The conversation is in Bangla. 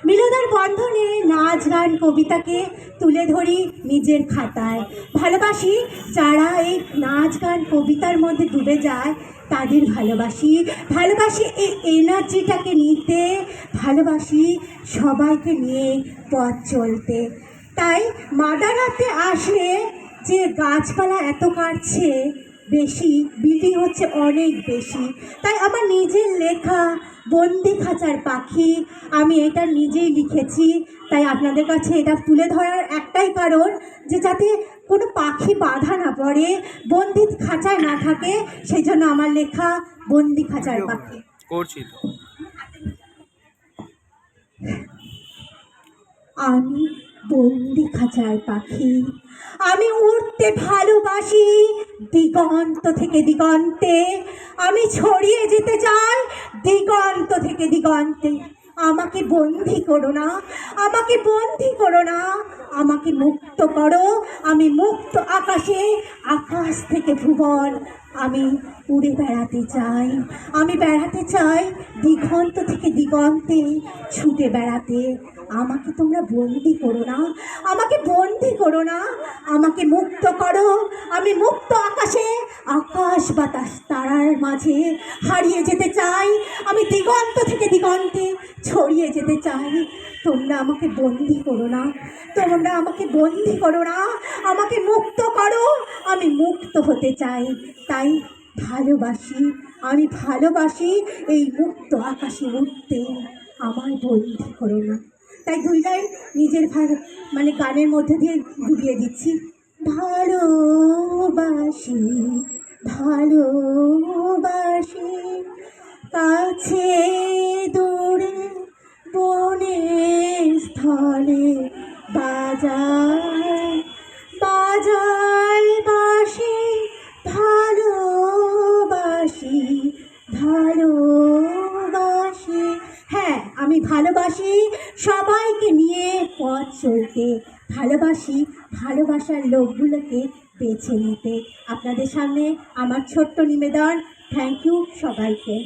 মিলনের বন্ধনে নাচ গান কবিতাকে তুলে ধরি নিজের খাতায়। ভালোবাসি যারা এই নাচ গান কবিতার মধ্যে ডুবে যায়, তাদের ভালোবাসি। ভালোবাসি এই এনার্জিটাকে নিতে, ভালোবাসি সবাইকে নিয়ে পথ চলতে। তাই মাদারাতে আসলে যে গাছপালা এত কাটছে বেশি, বিল্ডিং হচ্ছে অনেক বেশি, তাই আমার নিজের লেখা বন্দি খাঁচার পাখি আমি এটা নিজেই লিখেছি। তাই আপনাদের কাছে এটা তুলে ধরার একটাই কারণ, যে যাতে কোনো পাখি বাধা না পড়ে, বন্দি খাঁচায় না থাকে, সেই জন্য আমার লেখা বন্দি খাঁচার পাখি। আমি বন্দি খাঁচার পাখি, আমি উড়তে ভালোবাসি দিগন্ত থেকে দিগন্তে, আমি ছড়িয়ে যেতে চাই দিগন্ত থেকে দিগন্তে। আমাকে বন্দি করো না, আমাকে বন্দি করো না, আমাকে মুক্ত করো। আমি মুক্ত আকাশে, আকাশ থেকে ভুবন আমি উড়ে বেড়াতে চাই। আমি বেড়াতে চাই দিগন্ত থেকে দিগন্তে, ছুটে বেড়াতে। আমাকে তোমরা বন্দি করো না, আমাকে বন্দি করো না, আমাকে মুক্ত করো। আমি মুক্ত আকাশে, আকাশ বাতাস তারার মাঝে হারিয়ে যেতে চাই। আমি দিগন্ত থেকে দিগন্তে ছড়িয়ে যেতে চাই। তোমরা আমাকে বন্দি করো না, তোমরা আমাকে বন্দি করো না, আমাকে মুক্ত করো। আমি মুক্ত হতে চাই, তাই ভালোবাসি, আমি ভালোবাসি এই মুক্ত আকাশে উঠতে। আমায় বন্দি করো না। তাই দুই লাইন নিজের মানে গানের মধ্যে দিয়ে ডুবিয়ে দিচ্ছি। ভালোবাসি, ভালোবাসি, কাছে দূরে বনে স্থলে বাজায় বাজায় বাসি, ভালোবাসি, ভালোবাসি। হ্যাঁ, আমি ভালোবাসি সবাইকে নিয়ে পথ চলতে, ভালোবাসি ভালোবাসার লোকগুলোকে বেছে নিতে। আপনাদের সামনে আমার ছোট্ট নিবেদন। থ্যাংক ইউ সবাইকে।